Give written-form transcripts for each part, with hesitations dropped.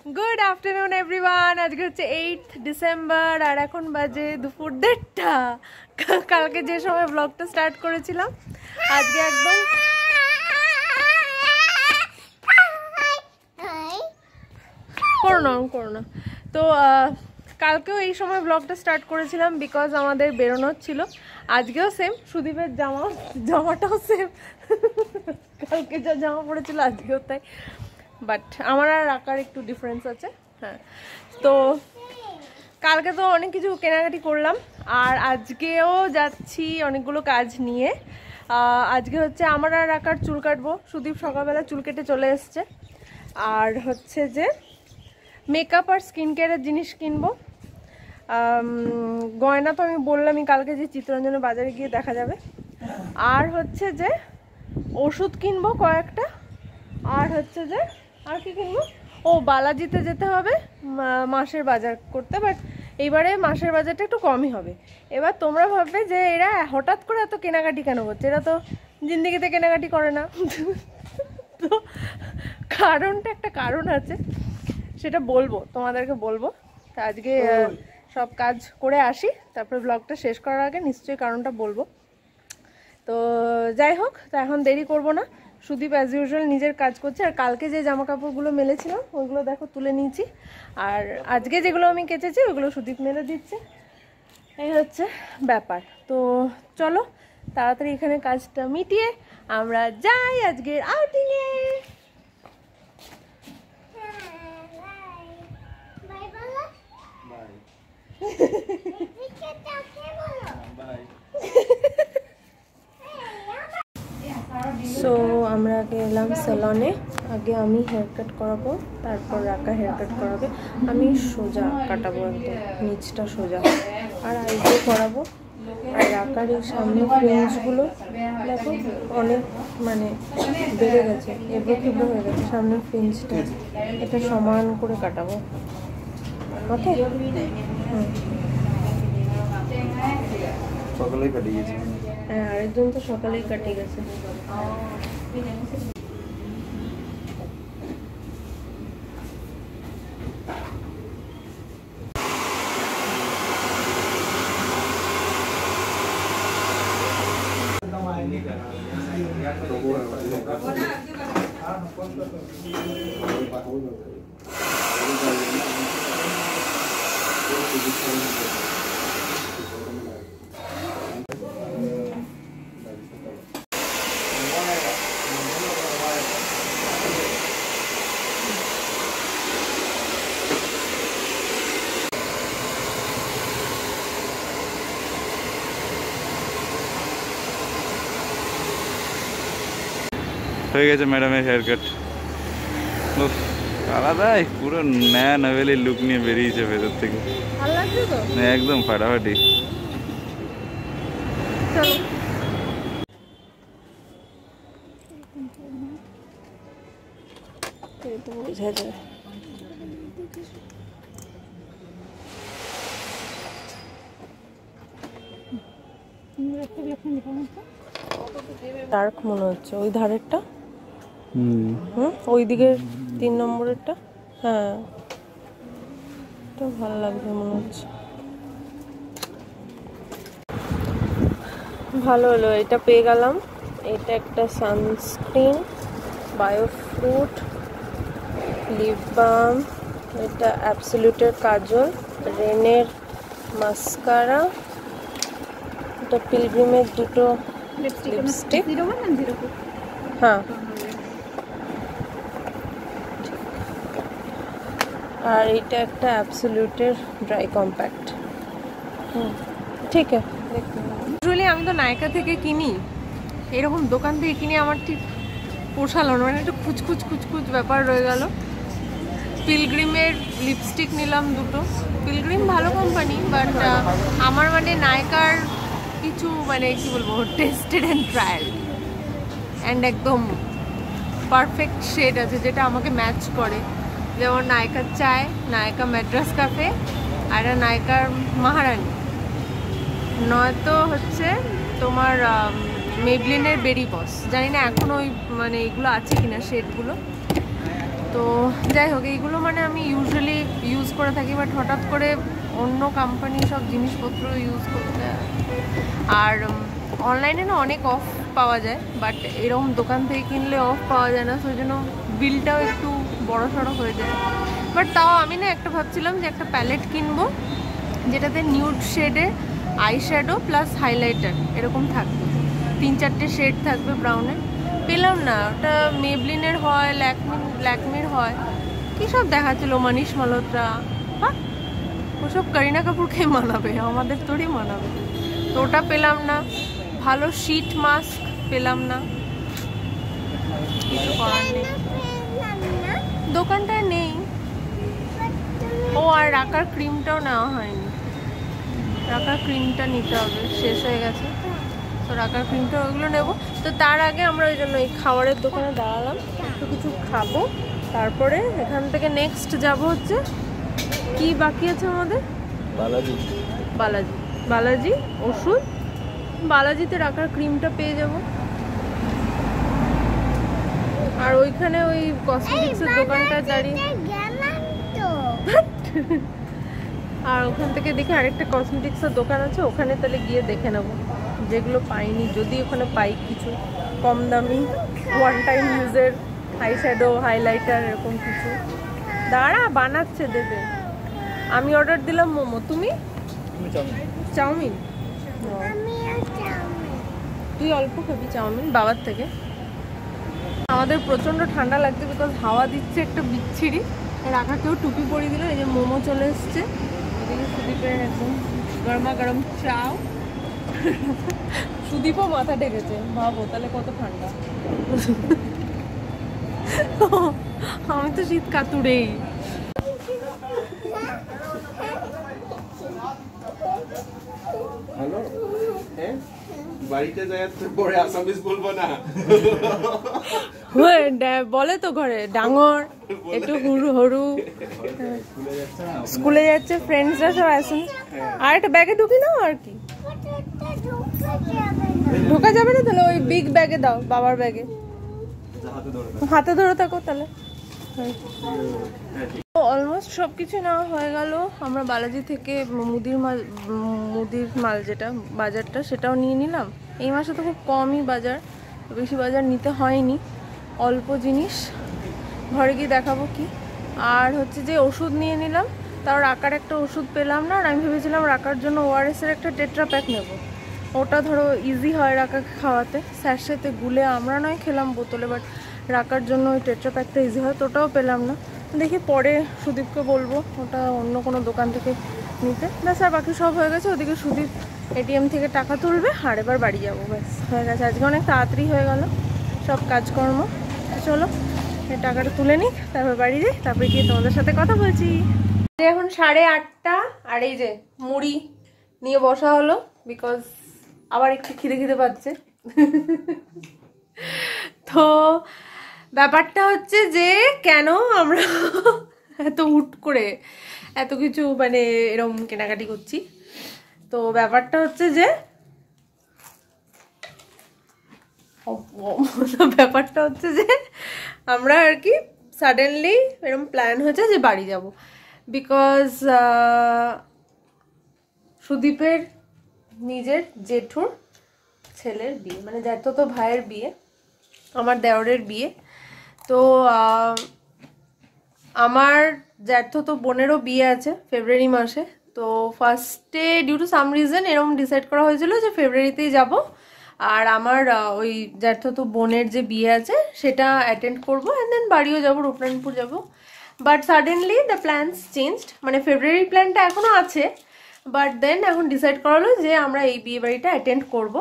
Good afternoon everyone. आज के হচ্ছে 8 ডিসেম্বর আর এখন বাজে দুপুর 1:30। কালকে যে সময় ব্লগটা স্টার্ট করেছিলাম আজকে একদম করোনা তো কালকেও এই সময় ব্লগটা স্টার্ট করেছিলাম বিকজ আমাদের বেরোনোর ছিল। আজকেও সেম, সুদীপের জামাটাও সেম, কালকে যা জামা পড়েছিল আজকেও তাই, বাট আমার আর আকার একটু ডিফারেন্স আছে। হ্যাঁ, তো কালকে তো অনেক কিছু কেনাকাটি করলাম আর আজকেও যাচ্ছি অনেকগুলো কাজ নিয়ে। আজকে হচ্ছে আমার আর আকার চুল কাটবো। সুদীপ সকালবেলা চুল কেটে চলে এসছে। আর হচ্ছে যে মেকআপ আর স্কিন কেয়ারের জিনিস কিনবো। গয়না তো আমি বললামই কালকে যে চিত্তরঞ্জনের বাজারে গিয়ে দেখা যাবে। আর হচ্ছে যে ওষুধ কিনবো কয়েকটা। আর হচ্ছে যে আর কি কিনবো, ও বালাজিতে যেতে হবে মাসের বাজার করতে, বাট এইবারে মাসের বাজারটা একটু কমই হবে। এবার তোমরা ভাববে যে এরা হঠাৎ করে এত কেনাকাটি কেন করছে, এরা তো জিন্দিগিতে কেনাকাটি করে না। তো কারণটা একটা কারণ আছে, সেটা বলবো তোমাদেরকে বলবো। তা আজকে সব কাজ করে আসি, তারপরে ব্লগটা শেষ করার আগে নিশ্চয়ই কারণটা বলবো। তো যাই হোক, তা এখন দেরি করব না। সুদীপ অ্যাজ ইউজুয়াল নিজের কাজ করছে। আর কালকে যে জামা কাপড়গুলো মেলেছিলাম ওইগুলো দেখো তুলে নিয়েছি। আর আজকে যেগুলো আমি কেচেছি ওইগুলো সুদীপ মেলে দিচ্ছে। এই হচ্ছে ব্যাপার। তো চলো তাড়াতাড়ি এখানে কাজটা মিটিয়ে আমরা যাই আজকের আউটিংয়ে। সো আমরা আগে এলাম সেলনে। আগে আমি হেয়ার কাট করাবো, তারপর রাকা হেয়ার কাট করাবে। আমি সোজা কাটাবো, একদম নিচটা সোজা। আর আইব্রো করাবো। আর রাকার এই সামনে ফ্রিঞ্জগুলো দেখো অনেক মানে বেড়ে গেছে, এবড়ো খেবড়ো হয়ে গেছে সামনের ফ্রিঞ্জটা। এটা সমান করে কাটাবো। ওকে, সকালেই কাটিয়ে গেছে। হ্যাঁ, আরেকজন তো সকালেই কাটিয়ে গেছে। হয়ে গেছে ম্যাডামের হেয়ার কাট। আলাদাই পুরো নয়া নভেলি লুক নিয়ে বেরিয়েছে ভেতর থেকে। ভালো লাগছে তো একদম ফাটাফাটি। চলো বোঝা যায়। ডার্ক মনে হচ্ছে ওই ধারেরটা। ওই দিকের 3 নম্বরেরটা। হ্যাঁ, এটা ভালো লাগবে মনে হচ্ছে। ভালো হলো, এটা পেয়ে গেলাম। এটা একটা সানস্ক্রিন, বায়োফ্রুট লিপ বাম, এটা অ্যাবসলিউটের কাজল, রেনের মাস্কারা, এটা পিলগ্রিমের দুটো লিপস্টিক। হ্যাঁ, আর এটা একটা অ্যাবসলিউটের ড্রাই কম্প্যাক্ট। ঠিক আছে। ইউজুয়ালি আমি তো নায়কা থেকে কিনি, এরকম দোকান থেকে কিনে আমার ঠিক পোষালো না, মানে একটু খুচখুচ ব্যাপার রয়ে গেল। পিলগ্রিমের লিপস্টিক নিলাম দুটো। পিলগ্রিম ভালো কোম্পানি, বাট আমার মানে নায়কার কিছু মানে কি বলবো টেস্টেড অ্যান্ড ট্রায়াল অ্যান্ড একদম পারফেক্ট শেড আছে যেটা আমাকে ম্যাচ করে। যেমন নায়কার চায়, নায়কা ম্যাড্রাস কাফে, আর নায়কার মহারানী, নয়তো হচ্ছে তোমার মেবলিনের বেরি বস। জানি না এখন ওই মানে এগুলো আছে কিনা শেডগুলো। তো যাই হোক, এইগুলো মানে আমি ইউজুয়ালি ইউজ করে থাকি, বাট হঠাৎ করে অন্য কোম্পানি সব জিনিসপত্র ইউজ করতে। আর অনলাইনে না অনেক অফ পাওয়া যায়, বাট এরকম দোকান থেকে কিনলে অফ পাওয়া যায় না, সেই জন্য বিলটাও একটু বড় সড়ো হয়ে যায়। বাট তাও আমি না একটা ভাবছিলাম যে একটা প্যালেট কিনবো যেটাতে নিউড শেডের আই শ্যাডো প্লাস হাইলাইটার এরকম থাকবে, 3-4টে শেড থাকবে ব্রাউনের। পেলাম না, ওটা মেবলিনের হয়, ল্যাকমির হয়, কী সব দেখাচ্ছিল, মনীষ মালহোত্রা। হ্যাঁ, ওসব করিনা কাপুরকে মানাবে, আমাদের তোরই মানাবে। তো ওটা পেলাম না। ভালো শীট মাস্ক পেলাম না, কিছু করার নেই, দোকানটায় নেই। ও আর রাকার ক্রিমটাও নেওয়া হয়নি, রাকার ক্রিমটা নিতে হবে, শেষ হয়ে গেছে। তো রাকার ক্রিমটা ওইগুলো নেবো। তো তার আগে আমরা ওই জন্য এই খাবারের দোকানে দাঁড়ালাম, একটু কিছু খাবো, তারপরে এখান থেকে নেক্সট যাব হচ্ছে কি বাকি আছে আমাদের, বালাজি। বালাজি বালাজি ওষুধ, বালাজিতে রাখার ক্রিমটা পেয়ে যাব। আর ওইখানে ওই কসমেটিক্সের দোকানটা দাঁড়িয়ে, আর ওখান থেকে দেখে আরেকটা কসমেটিক্সের দোকান আছে, ওখানে তাহলে গিয়ে দেখে নেব যেগুলো পাইনি, যদি ওখানে পাই কিছু কম দামি ওয়ান টাইম ইউজের আই শ্যাডো হাইলাইটার এরকম কিছু। দাঁড়া, বানাচ্ছে, দেবে। আমি অর্ডার দিলাম মোমো, তুমি চাউমিন। তুই অল্প খাবি চাউমিন বাবার থেকে। আমাদের প্রচণ্ড ঠান্ডা লাগছে বিকজ হাওয়া দিচ্ছে একটা বিচ্ছিরি। রাখাকেও টুপি পরিয়ে দিল, এই যে মোমো চলে এসছে, এদিকে সুদীপের একদম গরমা গরম চাও। সুদীপও মাথা ঢেকেছে, ভাবো তাহলে কত ঠান্ডা। আমি তো শীত কাতুরেই। হ্যালো, হ্যাঁ বাড়িতে যাচ্ছে পরে আসামিস বলবো না। বলে তো ঘরে ডাঙর একটু হুড়ু হরু, স্কুলে যাচ্ছে, ফ্রেন্ডসরা সব আসেন। আর একটা ব্যাগে ঢুকি নাও, আর কি ঢোকা যাবে না, তাহলে ওই বিগ ব্যাগে দাও, বাবার ব্যাগে হাতে ধরে থাকো তাহলে। অলমোস্ট সবকিছু নেওয়া হয়ে গেল। আমরা বালাজি থেকে মুদির মাল যেটা বাজারটা সেটাও নিয়ে নিলাম। এই মাসে তো খুব কমই বাজার, বেশি বাজার নিতে হয়নি, অল্প জিনিস ঘরে গিয়ে দেখাবো কি। আর হচ্ছে যে ওষুধ নিয়ে নিলাম, তাও রাকার একটা ওষুধ পেলাম না। আর আমি ভেবেছিলাম রাকার জন্য ওআরএসের একটা টেট্রা প্যাক নেব, ওটা ধরো ইজি হয় রাকাকে খাওয়াতে, স্যার সাথে গুলে আমরা নয় খেলাম বোতলে, বাট রাকার জন্য ওই টেট্রা প্যাকটা ইজি হয়, তো ওটাও পেলাম না। দেখি পরে সুদীপকে বলবো ওটা অন্য কোনো দোকান থেকে নিতে। ব্যাস, আর বাকি সব হয়ে গেছে। ওদিকে সুদীপ এটিএম থেকে টাকা তুলবে, আর এবার বাড়ি যাবো, ব্যাস হয়ে গেছে। আজকে অনেক তাড়াতাড়ি হয়ে গেল সব কাজকর্ম। চলো এই টাকাটা তুলে নিই, তারপর বাড়ি যাই, তারপরে গিয়ে তোমাদের সাথে কথা বলছি। এখন 8:30, আর এই যে মুড়ি নিয়ে বসা হলো বিকজ আবার একটু খিদে পাচ্ছে। তো ব্যাপারটা হচ্ছে যে কেন আমরা এত হুট করে এত কিছু মানে এরকম কেনাকাটি করছি। তো ব্যাপারটা হচ্ছে যে আমরা আর কি সাডেনলি এরকম প্ল্যান হয়েছে যে বাড়ি যাব, বিকজ সুদীপের নিজের জেঠুর ছেলের বিয়ে, মানে জ্যাঠতো ভাইয়ের বিয়ে, আমার দেওরের বিয়ে। তো আমার জ্যাঠতো বোনেরও বিয়ে আছে ফেব্রুয়ারি মাসে। তো ফার্স্টে ডিউ টু সাম রিজন এরকম ডিসাইড করা হয়েছিল যে ফেব্রুয়ারিতেই যাব, আর আমার ওই জ্যাঠতো বোনের যে বিয়ে আছে সেটা অ্যাটেন্ড করবো, অ্যান্ড দেন বাড়িও যাবো, রূপনারায়ণপুর যাবো। But suddenly the plans changed, মানে ফেব্রুয়ারি প্ল্যানটা এখনও আছে, বাট দেন এখন ডিসাইড করা হলো যে আমরা এই বিয়ে বাড়িটা অ্যাটেন্ড করবো।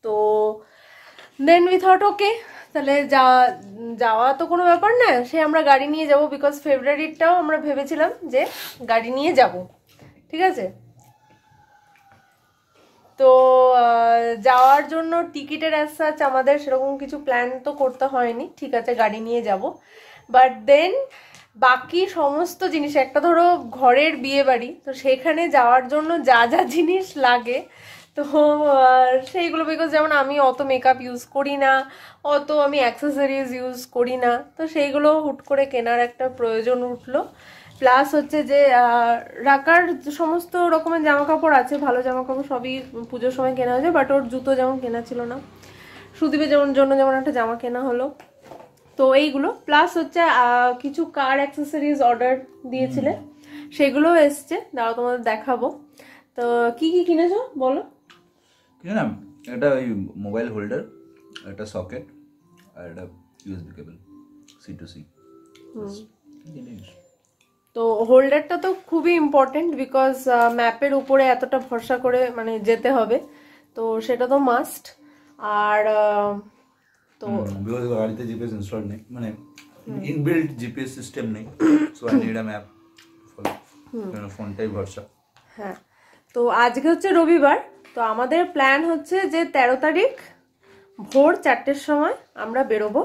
তো দেন উই থট ওকে, তাহলে যাওয়া তো কোনো ব্যাপার না, সে আমরা গাড়ি নিয়ে যাব, বিকজ ফেব্রুয়ারিটাও আমরা ভেবেছিলাম যে গাড়ি নিয়ে যাব, ঠিক আছে। তো যাওয়ার জন্য টিকিটের অ্যাজ সাচ আমাদের সেরকম কিছু প্ল্যান তো করতে হয়নি, ঠিক আছে গাড়ি নিয়ে যাব। বাট দেন বাকি সমস্ত জিনিস, একটা ধরো ঘরের বিয়ে বাড়ি, তো সেখানে যাওয়ার জন্য যা যা জিনিস লাগে, তো সেইগুলো বিকজ যেমন আমি অত মেকআপ ইউজ করি না, অত আমি অ্যাক্সেসরিজ ইউজ করি না, তো সেইগুলো হুট করে কেনার একটা প্রয়োজন উঠলো। প্লাস হচ্ছে যে রাকার সমস্ত রকমের জামা কাপড় আছে, ভালো জামা কাপড় সবই পুজোর সময় কেনা হয়েছে, বাট ওর জুতো যেমন কেনা ছিল না, সুদীপের জন্য যেমন একটা জামা কেনা হলো, তো এইগুলো প্লাস হচ্ছে কিছু কার অ্যাক্সেসরিজ অর্ডার দিয়েছিলে, সেগুলো এসছে, দাঁড়াও তোমাদের দেখাবো। তো কি কি কিনেছো বলো। কিনলাম একটা ওই মোবাইল হোল্ডার, একটা সকেট আর একটা ইউএসবি কেবল C2C। তো হোল্ডারটা তো খুবই ইম্পর্টেন্ট বিকজ ম্যাপের উপরে এতটা ভরসা করে মানে যেতে হবে, তো সেটা তো মাস্ট। আর তো বিকজ গাড়িতে জিপিএস ইনস্টল নেই, মানে ইনবিল্ট জিপিএস সিস্টেম নেই, so I need a map follow, ফোনটাই ভরসা। হ্যাঁ, তো আজকে হচ্ছে রবিবার, তো আমাদের প্ল্যান হচ্ছে যে 13 তারিখ ভোর 4টের সময় আমরা বেরোবো,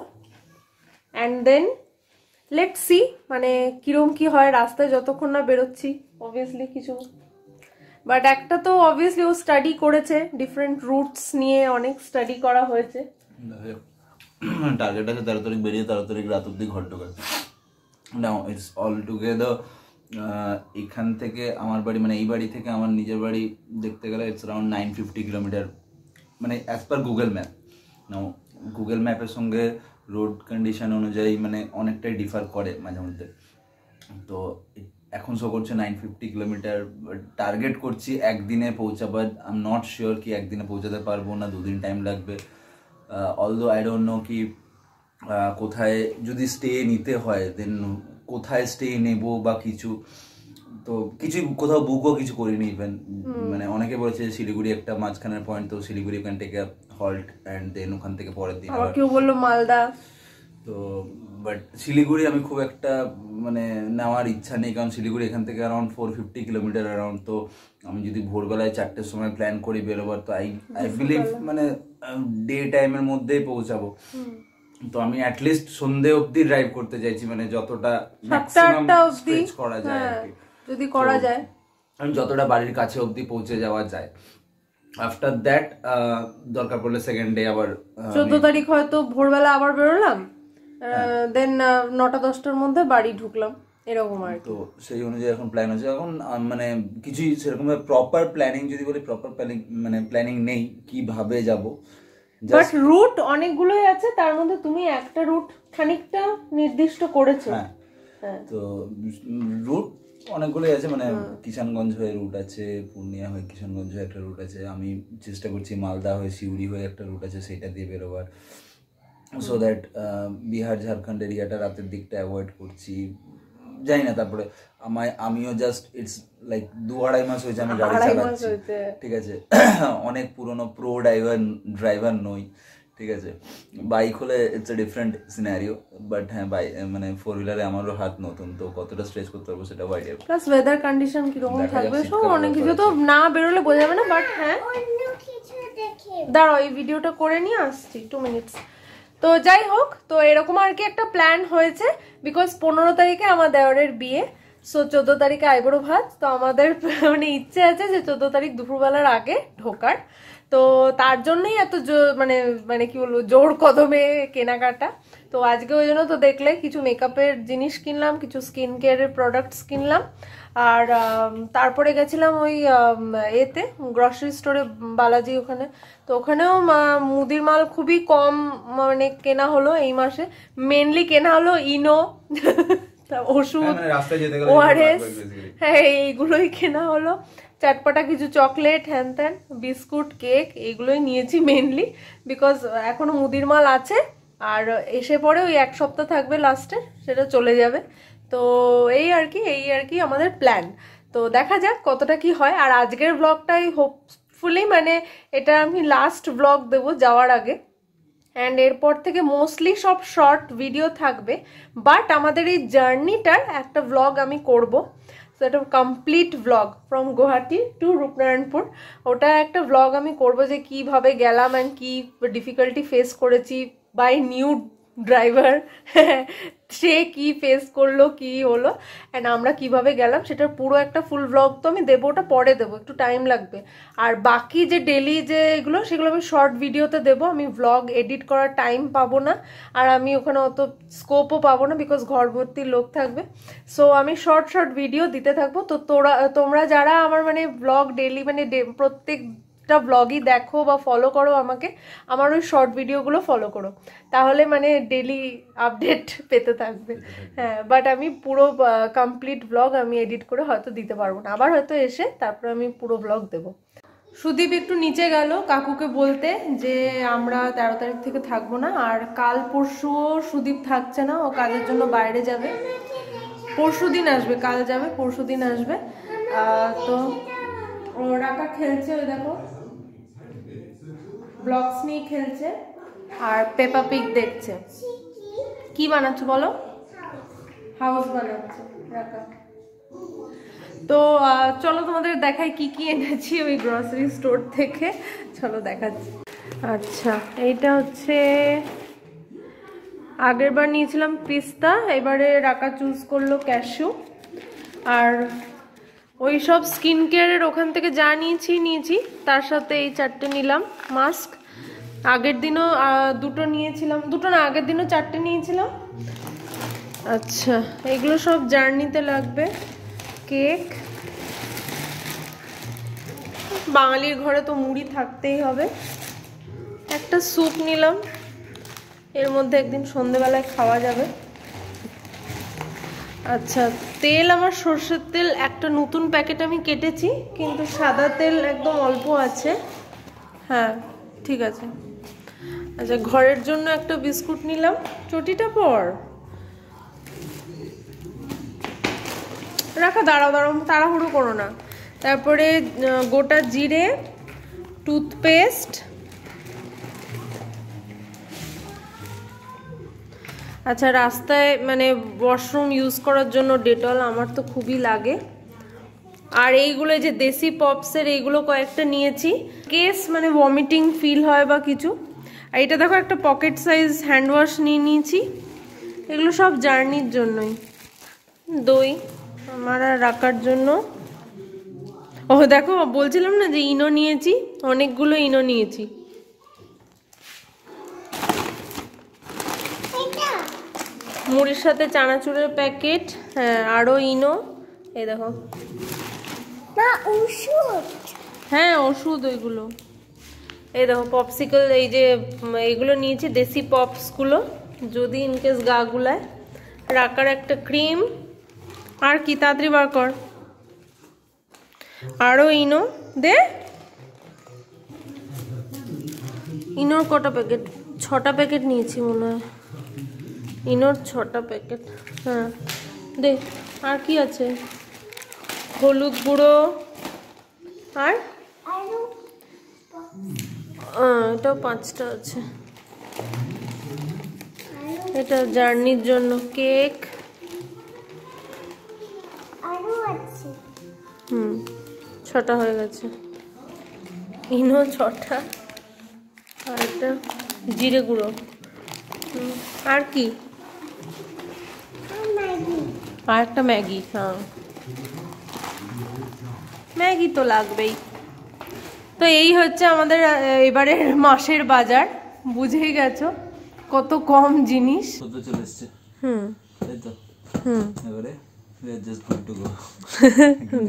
অ্যান্ড দেন লেটস সি মানে কিরম কি হয় রাস্তায় যতক্ষণ না বেরোচ্ছি, অবভিয়াসলি কিছু, বাট একটা তো অবভিয়াসলি ও স্টাডি করেছে, ডিফারেন্ট রুটস নিয়ে অনেক স্টাডি করা হয়েছে। টার্গেট আছে 13 তারিখ বেরিয়ে 13 তারিখ রাত অব্দি ঘর ঢোকার। নাও ইটস অল টুগেদার এখান থেকে আমার বাড়ি, মানে এই বাড়ি থেকে আমার নিজের বাড়ি দেখতে গেলে ইটস অ্যারাউন্ড 950 কিলোমিটার, মানে অ্যাজ পার গুগল ম্যাপ। নাও গুগল ম্যাপের সঙ্গে রোড কন্ডিশন অনুযায়ী মানে অনেকটাই ডিফার করে মাঝে মধ্যে। তো এখন শো করছে 950 কিলোমিটার, টার্গেট করছি একদিনে পৌঁছাবার। আই এম নট শিওর কি একদিনে পৌঁছাতে পারবো না 2 দিন টাইম লাগবে। অলদো আই ডোন্ট নো কি কোথায় যদি স্টে নিতে হয় দেন কোথায় স্টে নেব বা কিছু, তো কিছু কোথাও বুকও কিছু করিনি ইভেন। মানে অনেকে বলেছে শিলিগুড়ি একটা মাঝখানের পয়েন্ট, তো শিলিগুড়ি ওখান থেকে হল্ট অ্যান্ড দেন ওখান থেকে পরের দিন আবার কেউ বললো মালদা। তো বাট শিলিগুড়ি আমি খুব একটা মানে নেওয়ার ইচ্ছা নেই, কারণ শিলিগুড়ি এখান থেকে অ্যারাউন্ড 450 কিলোমিটার অ্যারাউন্ড। তো আমি যদি ভোরবেলায় 4টের সময় প্ল্যান করি বেরোবার, তো আই বিলিভ মানে ডে টাইমের মধ্যেই পৌঁছাবো। তো আমি অ্যাটলিস্ট সন্ধে অবধি ড্রাইভ করতে চাইছি, মানে যতটা ম্যাক্সিমাম স্ট্রেচ করা যায় আর কি, যদি করা যায় আমি যতটা বাড়ির কাছে অবধি পৌঁছে যাওয়া যায়। আফটার দ্যাট দরকার পড়লে সেকেন্ড ডে আবার 14 তারিখ হয়তো ভোরবেলা আবার বেরোলাম, দেন 9টা-10টার মধ্যে বাড়ি ঢুকলাম, এরকম আর কি। তো সেই অনুযায়ী এখন প্ল্যান হচ্ছে। এখন মানে কিছুই সেরকম প্রপার প্ল্যানিং যদি বলি, প্রপার প্ল্যানিং মানে প্ল্যানিং নেই কিভাবে যাব। বাট রুট অনেকগুলোই আছে, তার মধ্যে তুমি একটা রুট খানিকটা নির্দিষ্ট করেছো। হ্যাঁ, তো রুট অনেকগুলোই আছে, মানে কিষানগঞ্জ হয়ে রুট আছে, পূর্ণিয়া হয়ে কিষানগঞ্জ হয়ে একটা রুট আছে, আমি চেষ্টা করছি মালদা হয়ে সিউড়ি হয়ে একটা রুট আছে, সেটা দিয়ে বেরোবার, সো দ্যাট বিহার ঝাড়খণ্ড এরিয়াটা রাতের দিকটা অ্যাভয়েড করছি। জানি না, তারপরে আমিও জাস্ট ইটস লাইক 2-2.5 মাস হয়েছে আমি গাড়ি চালাচ্ছি, ঠিক আছে। অনেক পুরনো প্রো ড্রাইভার নই, ঠিক আছে। বাইক হলে it's a different scenario, but হ্যাঁ মানে 4 হুইলারে আমারও হাত নতুন, তো কতটা স্ট্রেচ করতে পারবো সেটা আইডিয়া। প্লাস ওয়েদার কন্ডিশন কিরকম থাকবে, সব অনেক কিছু তো না বেরোলে বোঝা যাবে না। বাট হ্যাঁ, দাঁড়াও এই ভিডিওটা করে নিয়ে আসছি 2 মিনিটস। তো যাই হোক, তো এরকম আর কি একটা প্ল্যান হয়েছে, বিকজ 15 তারিখে আমার দেওরের বিয়ে, সো 14 তারিখে আইবুড়ো ভাত। তো আমাদের মানে ইচ্ছে আছে যে 14 তারিখ দুপুরবেলার আগে ঢোকার, তো তার জন্যই এত মানে মানে কি বলবো জোর কদমে কেনাকাটা। তো আজকে ওই জন্য তো দেখলে কিছু মেকআপের জিনিস কিনলাম, কিছু স্কিন কেয়ারের প্রোডাক্টস কিনলাম, আর তারপরে গেছিলাম ওই এতে গ্রসারি স্টোরে বালাজি ওখানে। তো ওখানেও মুদির মাল খুবই কম মানে কেনা হলো এই মাসে। মেনলি কেনা হলো ইনো, ওষুধ, ওআরএস, হ্যাঁ এইগুলোই কেনা হলো। চাটপাটা কিছু চকলেট, হ্যান ত্যান, বিস্কুট, কেক, এইগুলোই নিয়েছি মেনলি, বিকজ এখনো মুদির মাল আছে, আর এসে পরে ওই 1 সপ্তাহ থাকবে লাস্টে, সেটা চলে যাবে। তো এই আর কি আমাদের প্ল্যান। তো দেখা যাক কতটা কি হয়। আর আজকের ব্লগটাই হোপফুলি মানে এটা আমি লাস্ট ব্লগ দেবো যাওয়ার আগে, অ্যান্ড এরপর থেকে মোস্টলি সব শর্ট ভিডিও থাকবে, বাট আমাদের এই জার্নিটার একটা ব্লগ আমি করব। তো এটা complete blog from Guwahati to Rupnarayanpur, ওটা একটা ব্লগ আমি করব যে কিভাবে গেলাম অ্যান্ড কি ডিফিকাল্টি ফেস করেছি বাই নিউ ড্রাইভার। সে কি ফেস করলো কি হলো অ্যান্ড আমরা কিভাবে গেলাম সেটার পুরো একটা ফুল ব্লগ তো আমি দেবো, ওটা পরে দেবো, একটু টাইম লাগবে। আর বাকি যে ডেলি যে এগুলো সেগুলো আমি শর্ট ভিডিওতে দেবো, আমি ব্লগ এডিট করার টাইম পাবো না, আর আমি ওখানে অত স্কোপও পাবো না বিকজ ঘর ভর্তি লোক থাকবে। সো আমি শর্ট শর্ট ভিডিও দিতে থাকবো। তো তোমরা যারা আমার মানে ব্লগ ডেলি মানে প্রত্যেকটা ব্লগই দেখো বা ফলো করো আমাকে, আমার ওই শর্ট ভিডিওগুলো ফলো করো, তাহলে মানে ডেলি আপডেট পেতে থাকবে। হ্যাঁ, বাট আমি পুরো কমপ্লিট ব্লগ আমি এডিট করে হয়তো দিতে পারবো না, আবার হয়তো এসে তারপর আমি পুরো ব্লগ দেবো। সুদীপ একটু নিচে গেল কাকুকে বলতে যে আমরা 13 তারিখ থেকে থাকবো না, আর কাল পরশুও সুদীপ থাকছে না, ও কাজের জন্য বাইরে যাবে। পরশুদিন আসবে, কাল যাবে পরশুদিন আসবে। তো ওরা খেলছে, ওই দেখো ব্লকস নিয়ে খেলছে আর পেপা পিগ দেখছে। কি বানাচ্ছো বলো? হাউস বানাচ্ছে রাকা। তো চলো তোমাদের দেখাই কি কি এনেছি ওই গ্রসারি স্টোর থেকে, চলো দেখাচ্ছি। আচ্ছা, এইটা হচ্ছে আগের বার নিয়েছিলাম পিস্তা, এবারে রাকা চুজ করলো ক্যাশু। আর ওই সব স্কিন কেয়ারের ওখান থেকে যা নিয়েছি, তার সাথে এই 4টে নিলাম মাস্ক। আগের দিনও দুটো নিয়েছিলাম, দুটো না আগের দিনও 4টে নিয়েছিলাম। আচ্ছা, এগুলো সব জার্নিতে লাগবে। কেক, বাঙালির ঘরে তো মুড়ি থাকতেই হবে। একটা স্যুপ নিলাম, এর মধ্যে একদিন সন্ধেবেলায় খাওয়া যাবে। আচ্ছা, তেল, আমার সর্ষের তেল একটা নতুন প্যাকেট আমি কেটেছি, কিন্তু সাদা তেল একদম অল্প আছে। হ্যাঁ ঠিক আছে। আচ্ছা, ঘরের জন্য একটা বিস্কুট নিলাম, চটিটা পর রাখা, দাঁড়াও তাড়াহুড়ো করো না। তারপরে গোটা জিরে, টুথপেস্ট, আচ্ছা রাস্তায় মানে ওয়াশরুম ইউজ করার জন্য ডেটল, আমার তো খুবই লাগে। আর এইগুলো যে দেশি পপসের এইগুলো কয়েকটা নিয়েছি, কেস মানে ভমিটিং ফিল হয় বা কিছু। আর এটা দেখো একটা পকেট সাইজ হ্যান্ড ওয়াশ নিয়ে নিয়েছি, এগুলো সব জার্নির জন্যই। দই আমার আর রাখার জন্য। ও দেখো, বলছিলাম না যে ইনো নিয়েছি, অনেকগুলো ইনো নিয়েছি। মুড়ির সাথে চানাচুরের প্যাকেট, হ্যাঁ আরো ইনো, এই দেখো। হ্যাঁ ওষুধ ওইগুলো। এই দেখো পপসিকল, এই যে এইগুলো নিয়েছি দেশি পপসগুলো, যদি ইনকেস গা গুলায়। রাখার একটা ক্রিম, আর কি তাড়াতাড়ি বার কর। আরো ইনো দে। ইনোর কটা প্যাকেট? 6টা প্যাকেট নিয়েছি মনে হয়, ইনোর 6টা প্যাকেট। হ্যাঁ দে। আর কি আছে? হলুদ গুঁড়ো, আর এটাও 5টা আছে। এটা জার্নির জন্য কেক, 6টা হয়ে গেছে। ইনো 6টা, আর একটা জিরে গুঁড়ো। আর কি? আর একটা ম্যাগি। হ্যাঁ ম্যাগি তো লাগবেই। তো এই হচ্ছে আমাদের এবারের মাসের বাজার, বুঝেই গেছো কত কম জিনিস। কত চলে এসছে। তাই তো। এবারে just good to go.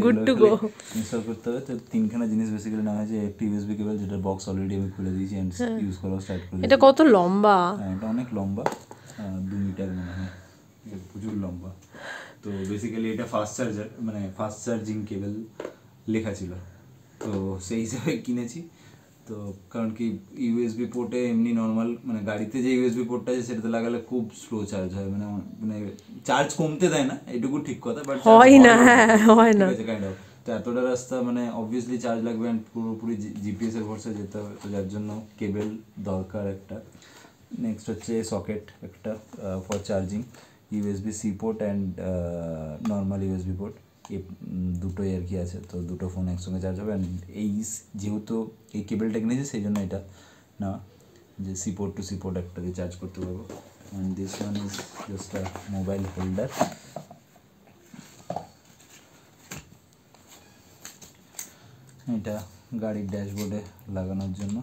Good to go install করতে হবে। তো 3খানা জিনিস বেসিক্যালি নেওয়া হয়েছে। একটি ইউএসবি কেবল, যেটা বক্স অলরেডি আমি খুলে দিয়েছি এন্ড ইউজ করা স্টার্ট করে দিয়েছি। এটা কত লম্বা! হ্যাঁ, এটা অনেক লম্বা, 2 মিটার মনে হয়, প্রচুর লম্বা। তো বেসিক্যালি এটা ফাস্ট চার্জার, মানে ফাস্ট চার্জিং কেবল লেখা ছিল, তো সেই হিসাবে কিনেছি। তো কারণ কি ইউএসবি পোর্টে এমনি নর্মাল মানে গাড়িতে যে ইউএসবি পোর্টটা আছে সেটাতে লাগালে খুব স্লো চার্জ হয়, মানে চার্জ কমতে দেয় না, এটুকু ঠিক কথা, বাট হয় না, হয় না কাইন্ড অফ। তো এতটা রাস্তা মানে অবভিয়াসলি চার্জ লাগবে অ্যান্ড পুরোপুরি জিপিএস এর ভরসায় যেতে হবে, তো যার জন্য কেবল দরকার একটা। নেক্সট হচ্ছে সকেট একটা for charging, USB C port and normal USB port, এই দুটোই আর কি আছে। তো দুটো ফোন একসঙ্গে চার্জ হবে। অ্যান্ড যেহেতু এই কেবলটা কিনেছি সেই জন্য এটা না, যে C port to C port একটা দিয়ে চার্জ করতে পারবো। and this one is just a mobile holder. এটা গাড়ির ড্যাশবোর্ডে লাগানোর জন্য,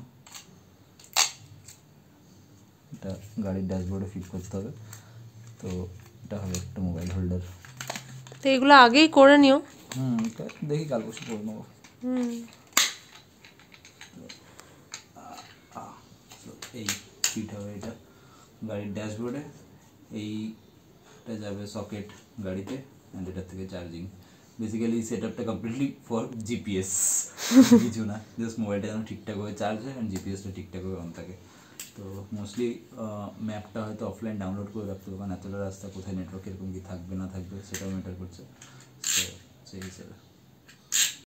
এটা গাড়ির ড্যাশবোর্ডে ফিট করতে হবে। তো এটা হবে একটা মোবাইল হোল্ডার। তো এগুলো আগেই করে নিও। এটা দেখি কাল পরশু করে নেবো। এই ফিট হবে এটা গাড়ির ড্যাশবোর্ডে, এইটা যাবে সকেট গাড়িতে, অ্যান্ড এটার থেকে চার্জিং। বেসিক্যালি সেট আপটা কমপ্লিটলি ফর জিপিএস, কিছু না, জাস্ট মোবাইলটা যেন ঠিকঠাকভাবে চার্জ হয় অ্যান্ড জিপিএসটা ঠিকঠাকভাবে অন থাকে। তো মোস্টলি ম্যাপটা হয়তো অফলাইন ডাউনলোড করে রাখতে হবে, কারণ এতটা রাস্তা কোথায় নেটওয়ার্ক এরকম কি থাকবে না থাকবে সেটাও ম্যাটার করছে। তো সেই হিসেবে